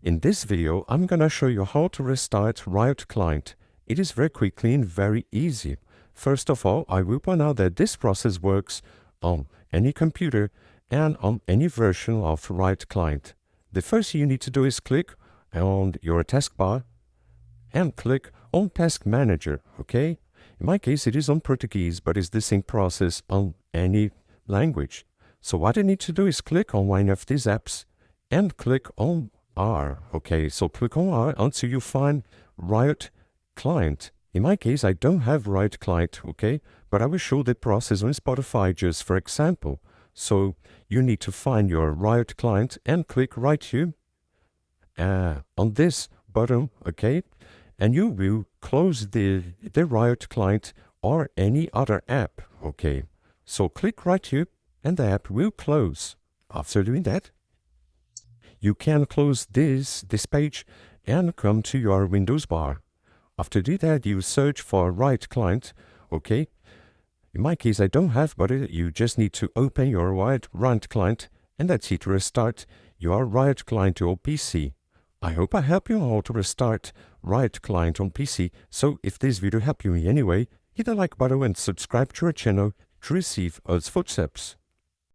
In this video, I'm gonna show you how to restart Riot Client. It is very quickly and very easy. First of all, I will point out that this process works on any computer and on any version of Riot Client. The first thing you need to do is click on your taskbar and click on Task Manager, okay? In my case, it is on Portuguese, but it's the same process on any language. So what I need to do is click on one of these apps and click on R, okay? So click on R until you find Riot Client. In my case, I don't have Riot Client, okay? But I will show the process on Spotify just for example. So you need to find your Riot Client and click right here on this button, okay? And you will close the Riot Client or any other app, okay? So click right here and the app will close. After doing that, you can close this page and come to your Windows bar. After doing that, you search for Riot Client, okay? In my case, I don't have, but you just need to open your Riot Client and that's it, restart your Riot Client to your PC. I hope I help you how to restart Riot Client on PC. So if this video helped you in any way, hit the like button and subscribe to our channel to receive us footsteps.